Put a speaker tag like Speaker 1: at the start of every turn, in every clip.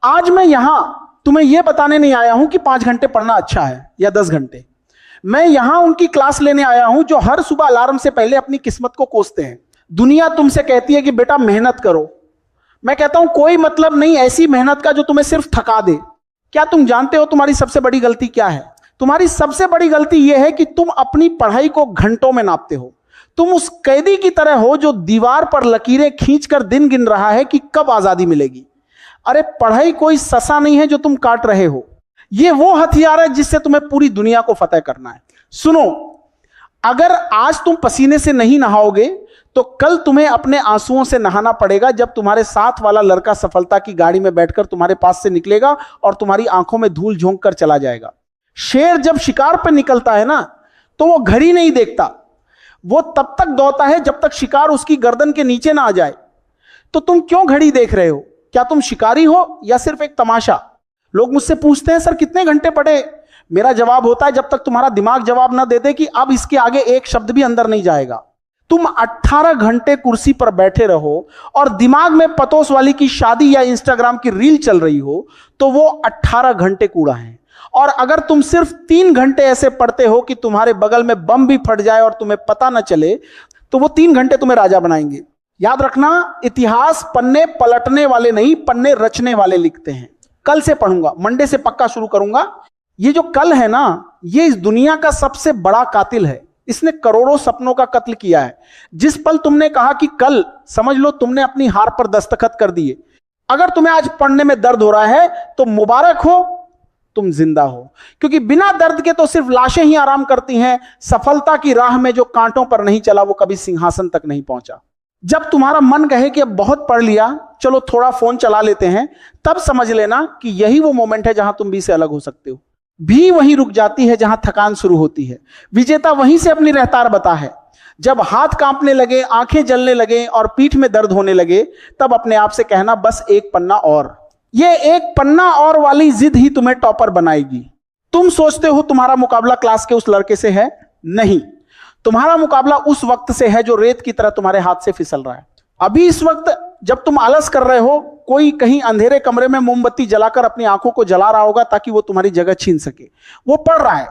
Speaker 1: आज मैं यहां तुम्हें यह बताने नहीं आया हूं कि 5 घंटे पढ़ना अच्छा है या 10 घंटे। मैं यहां उनकी क्लास लेने आया हूं जो हर सुबह अलार्म से पहले अपनी किस्मत को कोसते हैं। दुनिया तुमसे कहती है कि बेटा मेहनत करो, मैं कहता हूं कोई मतलब नहीं ऐसी मेहनत का जो तुम्हें सिर्फ थका दे। क्या तुम जानते हो तुम्हारी सबसे बड़ी गलती क्या है? तुम्हारी सबसे बड़ी गलती यह है कि तुम अपनी पढ़ाई को घंटों में नापते हो। तुम उस कैदी की तरह हो जो दीवार पर लकीरें खींचकर दिन गिन रहा है कि कब आजादी मिलेगी। अरे पढ़ाई कोई ससा नहीं है जो तुम काट रहे हो, यह वो हथियार है जिससे तुम्हें पूरी दुनिया को फतेह करना है। सुनो, अगर आज तुम पसीने से नहीं नहाओगे तो कल तुम्हें अपने आंसुओं से नहाना पड़ेगा जब तुम्हारे साथ वाला लड़का सफलता की गाड़ी में बैठकर तुम्हारे पास से निकलेगा और तुम्हारी आंखों में धूल झोंक कर चला जाएगा। शेर जब शिकार पर निकलता है ना तो वो घड़ी नहीं देखता, वो तब तक दौड़ता है जब तक शिकार उसकी गर्दन के नीचे ना आ जाए। तो तुम क्यों घड़ी देख रहे हो? क्या तुम शिकारी हो या सिर्फ एक तमाशा? लोग मुझसे पूछते हैं सर कितने घंटे पढ़े? मेरा जवाब होता है जब तक तुम्हारा दिमाग जवाब ना दे दे कि अब इसके आगे एक शब्द भी अंदर नहीं जाएगा। तुम 18 घंटे कुर्सी पर बैठे रहो और दिमाग में पतोस वाली की शादी या इंस्टाग्राम की रील चल रही हो तो वो 18 घंटे कूड़ा है। और अगर तुम सिर्फ 3 घंटे ऐसे पढ़ते हो कि तुम्हारे बगल में बम भी फट जाए और तुम्हें पता ना चले तो वो 3 घंटे तुम्हें राजा बनाएंगे। याद रखना, इतिहास पन्ने पलटने वाले नहीं, पन्ने रचने वाले लिखते हैं। कल से पढ़ूंगा, मंडे से पक्का शुरू करूंगा। ये जो कल है ना, ये इस दुनिया का सबसे बड़ा कातिल है। इसने करोड़ों सपनों का कत्ल किया है। जिस पल तुमने कहा कि कल, समझ लो तुमने अपनी हार पर दस्तखत कर दिए। अगर तुम्हें आज पढ़ने में दर्द हो रहा है तो मुबारक हो, तुम जिंदा हो, क्योंकि बिना दर्द के तो सिर्फ लाशें ही आराम करती हैं। सफलता की राह में जो कांटों पर नहीं चला वो कभी सिंहासन तक नहीं पहुंचा। जब तुम्हारा मन कहे कि अब बहुत पढ़ लिया, चलो थोड़ा फोन चला लेते हैं, तब समझ लेना कि यही वो मोमेंट है जहां तुम भी से अलग हो सकते हो। भी वहीं रुक जाती है जहां थकान शुरू होती है। विजेता वहीं से अपनी रफ्तार बता है। जब हाथ कांपने लगे, आंखें जलने लगे और पीठ में दर्द होने लगे, तब अपने आप से कहना बस एक पन्ना और। ये एक पन्ना और वाली जिद ही तुम्हें टॉपर बनाएगी। तुम सोचते हो तुम्हारा मुकाबला क्लास के उस लड़के से है, नहीं, तुम्हारा मुकाबला उस वक्त से है जो रेत की तरह तुम्हारे हाथ से फिसल रहा है। अभी इस वक्त जब तुम आलस कर रहे हो, कोई कहीं अंधेरे कमरे में मोमबत्ती जलाकर अपनी आंखों को जला रहा होगा ताकि वो तुम्हारी जगह छीन सके। वो पढ़ रहा है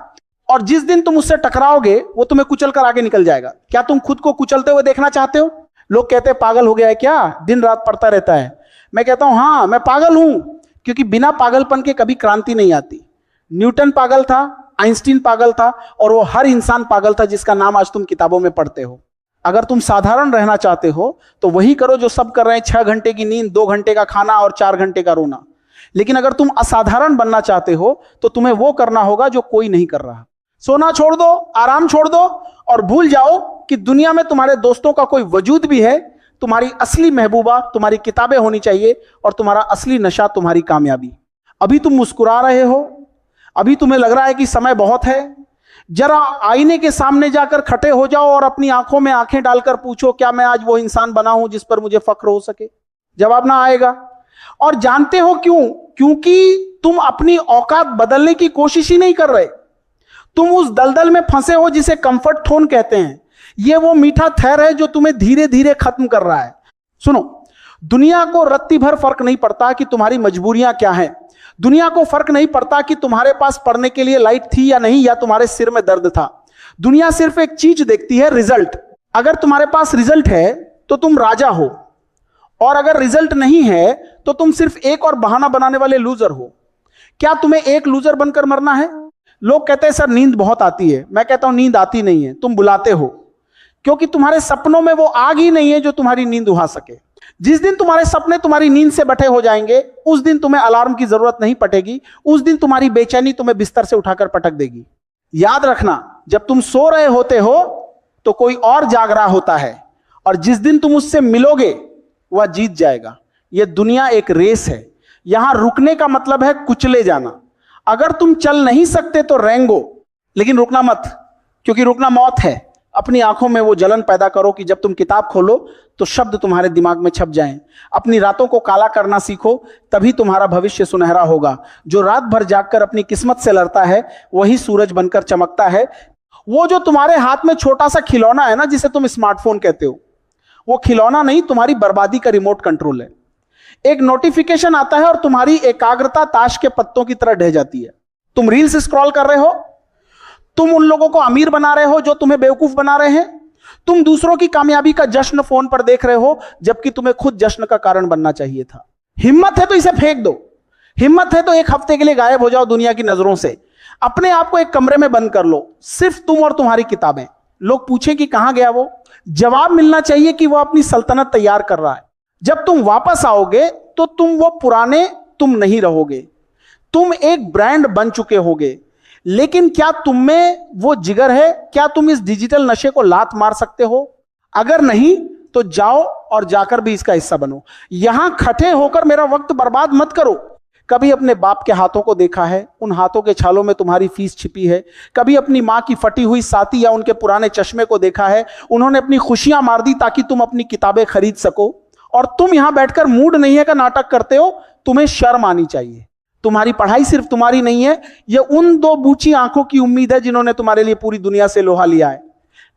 Speaker 1: और जिस दिन तुम उससे टकराओगे वो तुम्हें कुचल कर आगे निकल जाएगा। क्या तुम खुद को कुचलते हुए देखना चाहते हो? लोग कहते हैं पागल हो गया है क्या, दिन रात पढ़ता रहता है। मैं कहता हूं हाँ, मैं पागल हूं, क्योंकि बिना पागलपन के कभी क्रांति नहीं आती। न्यूटन पागल था, आइंस्टीन पागल था, और वो हर इंसान पागल था जिसका नाम आज तुम किताबों में पढ़ते हो। अगर तुम साधारण रहना चाहते हो तो वही करो जो सब कर रहे हैं, 6 घंटे की नींद, 2 घंटे का खाना और 4 घंटे का रोना। लेकिन अगर तुम असाधारण बनना चाहते हो तो तुम्हें वो करना होगा जो कोई नहीं कर रहा। सोना छोड़ दो, आराम छोड़ दो और भूल जाओ कि दुनिया में तुम्हारे दोस्तों का कोई वजूद भी है। तुम्हारी असली महबूबा तुम्हारी किताबें होनी चाहिए और तुम्हारा असली नशा तुम्हारी कामयाबी। अभी तुम मुस्कुरा रहे हो, अभी तुम्हें लग रहा है कि समय बहुत है। जरा आईने के सामने जाकर खड़े हो जाओ और अपनी आंखों में आंखें डालकर पूछो क्या मैं आज वो इंसान बना हूं जिस पर मुझे फख्र हो सके? जवाब ना आएगा। और जानते हो क्यों? क्योंकि तुम अपनी औकात बदलने की कोशिश ही नहीं कर रहे। तुम उस दलदल में फंसे हो जिसे कंफर्ट थोन कहते हैं। यह वो मीठा थैर है जो तुम्हें धीरे धीरे खत्म कर रहा है। सुनो, दुनिया को रत्ती भर फर्क नहीं पड़ता कि तुम्हारी मजबूरियां क्या हैं। दुनिया को फर्क नहीं पड़ता कि तुम्हारे पास पढ़ने के लिए लाइट थी या नहीं, या तुम्हारे सिर में दर्द था। दुनिया सिर्फ एक चीज देखती है, रिजल्ट। अगर तुम्हारे पास रिजल्ट है तो तुम राजा हो, और अगर रिजल्ट नहीं है तो तुम सिर्फ एक और बहाना बनाने वाले लूजर हो। क्या तुम्हें एक लूजर बनकर मरना है? लोग कहते हैं सर नींद बहुत आती है। मैं कहता हूं नींद आती नहीं है, तुम बुलाते हो, क्योंकि तुम्हारे सपनों में वो आग ही नहीं है जो तुम्हारी नींद उड़ा सके। जिस दिन तुम्हारे सपने तुम्हारी नींद से बटे हो जाएंगे, उस दिन तुम्हें अलार्म की जरूरत नहीं पड़ेगी। उस दिन तुम्हारी बेचैनी तुम्हें बिस्तर से उठाकर पटक देगी। याद रखना, जब तुम सो रहे होते हो तो कोई और जाग रहा होता है, और जिस दिन तुम उससे मिलोगे वह जीत जाएगा। यह दुनिया एक रेस है। यहां रुकने का मतलब है कुचले जाना। अगर तुम चल नहीं सकते तो रेंगो, लेकिन रुकना मत, क्योंकि रुकना मौत है। अपनी आंखों में वो जलन पैदा करो कि जब तुम किताब खोलो तो शब्द तुम्हारे दिमाग में छप जाएं। अपनी रातों को काला करना सीखो, तभी तुम्हारा भविष्य सुनहरा होगा। जो रात भर जागकर अपनी किस्मत से लड़ता है वही सूरज बनकर चमकता है। वो जो तुम्हारे हाथ में छोटा सा खिलौना है ना, जिसे तुम स्मार्टफोन कहते हो, वो खिलौना नहीं, तुम्हारी बर्बादी का रिमोट कंट्रोल है। एक नोटिफिकेशन आता है और तुम्हारी एकाग्रता ताश के पत्तों की तरह ढह जाती है। तुम रील्स स्क्रॉल कर रहे हो, तुम उन लोगों को अमीर बना रहे हो जो तुम्हें बेवकूफ बना रहे हैं, तुम दूसरों की कामयाबी का जश्न फोन पर देख रहे हो जबकि तुम्हें खुद जश्न का कारण बनना चाहिए था। हिम्मत है तो इसे फेंक दो, हिम्मत है तो एक हफ्ते के लिए गायब हो जाओ दुनिया की नजरों से। अपने आप को एक कमरे में बंद कर लो, सिर्फ तुम और तुम्हारी किताबें। लोग पूछें कि कहां गया वो, जवाब मिलना चाहिए कि वो अपनी सल्तनत तैयार कर रहा है। जब तुम वापस आओगे तो तुम वो पुराने तुम नहीं रहोगे, तुम एक ब्रांड बन चुके होगे। लेकिन क्या तुम में वो जिगर है? क्या तुम इस डिजिटल नशे को लात मार सकते हो? अगर नहीं तो जाओ और जाकर भी इसका हिस्सा बनो। यहां खटे होकर मेरा वक्त बर्बाद मत करो। कभी अपने बाप के हाथों को देखा है, उन हाथों के छालों में तुम्हारी फीस छिपी है। कभी अपनी मां की फटी हुई साती या उनके पुराने चश्मे को देखा है, उन्होंने अपनी खुशियां मार दी ताकि तुम अपनी किताबें खरीद सको। और तुम यहां बैठकर मूड नहीं है का नाटक करते हो। तुम्हें शर्म आनी चाहिए। तुम्हारी पढ़ाई सिर्फ तुम्हारी नहीं है, यह उन दो बूची आंखों की उम्मीद है जिन्होंने तुम्हारे लिए पूरी दुनिया से लोहा लिया है।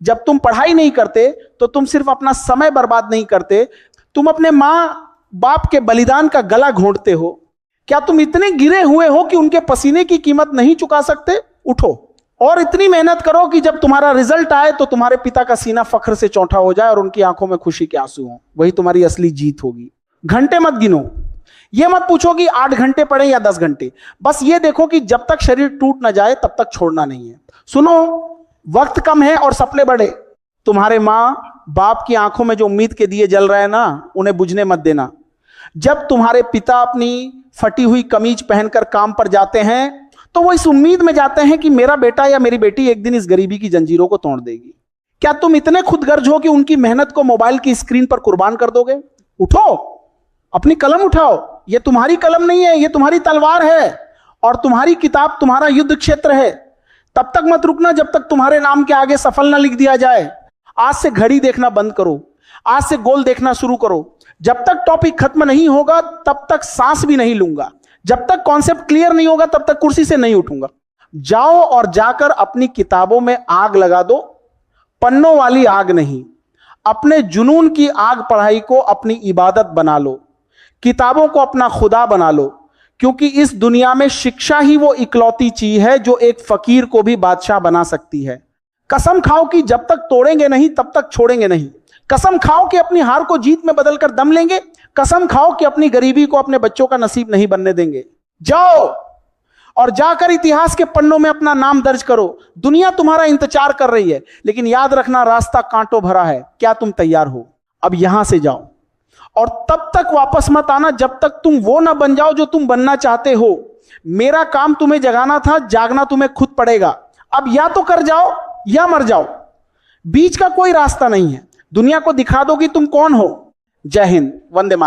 Speaker 1: जब तुम पढ़ाई नहीं करते तो तुम सिर्फ अपना समय बर्बाद नहीं करते, तुम अपने मां बाप के बलिदान का गला घोंटते हो। क्या तुम इतने गिरे हुए हो कि उनके पसीने की कीमत नहीं चुका सकते? उठो और इतनी मेहनत करो कि जब तुम्हारा रिजल्ट आए तो तुम्हारे पिता का सीना फख्र से चौंटा हो जाए और उनकी आंखों में खुशी के आंसू हो। वही तुम्हारी असली जीत होगी। घंटे मत गिनो, यह मत पूछो कि 8 घंटे पढ़े या 10 घंटे। बस ये देखो कि जब तक शरीर टूट ना जाए तब तक छोड़ना नहीं है। सुनो, वक्त कम है और सपने बड़े। तुम्हारे मां बाप की आंखों में जो उम्मीद के दिए जल रहे हैं ना, उन्हें बुझने मत देना। जब तुम्हारे पिता अपनी फटी हुई कमीज पहनकर काम पर जाते हैं तो वो इस उम्मीद में जाते हैं कि मेरा बेटा या मेरी बेटी एक दिन इस गरीबी की जंजीरों को तोड़ देगी। क्या तुम इतने खुदगर्ज हो कि उनकी मेहनत को मोबाइल की स्क्रीन पर कुर्बान कर दोगे? उठो, अपनी कलम उठाओ। यह तुम्हारी कलम नहीं है, यह तुम्हारी तलवार है और तुम्हारी किताब तुम्हारा युद्ध क्षेत्र है। तब तक मत रुकना जब तक तुम्हारे नाम के आगे सफल ना लिख दिया जाए। आज से घड़ी देखना बंद करो, आज से गोल देखना शुरू करो। जब तक टॉपिक खत्म नहीं होगा तब तक सांस भी नहीं लूंगा। जब तक कॉन्सेप्ट क्लियर नहीं होगा तब तक कुर्सी से नहीं उठूंगा। जाओ और जाकर अपनी किताबों में आग लगा दो, पन्नों वाली आग नहीं। अपने जुनून की आग पढ़ाई को अपनी इबादत बना लो, किताबों को अपना खुदा बना लो। क्योंकि इस दुनिया में शिक्षा ही वो इकलौती चीज है जो एक फकीर को भी बादशाह बना सकती है। कसम खाओ कि जब तक तोड़ेंगे नहीं तब तक छोड़ेंगे नहीं। कसम खाओ कि अपनी हार को जीत में बदलकर दम लेंगे। कसम खाओ कि अपनी गरीबी को अपने बच्चों का नसीब नहीं बनने देंगे। जाओ और जाकर इतिहास के पन्नों में अपना नाम दर्ज करो। दुनिया तुम्हारा इंतजार कर रही है, लेकिन याद रखना रास्ता कांटों भरा है। क्या तुम तैयार हो? अब यहां से जाओ और तब तक वापस मत आना जब तक तुम वो ना बन जाओ जो तुम बनना चाहते हो। मेरा काम तुम्हें जगाना था, जागना तुम्हें खुद पड़ेगा। अब या तो कर जाओ या मर जाओ, बीच का कोई रास्ता नहीं है। दुनिया को दिखा दो कि तुम कौन हो। जय हिंद, वंदे मातरम।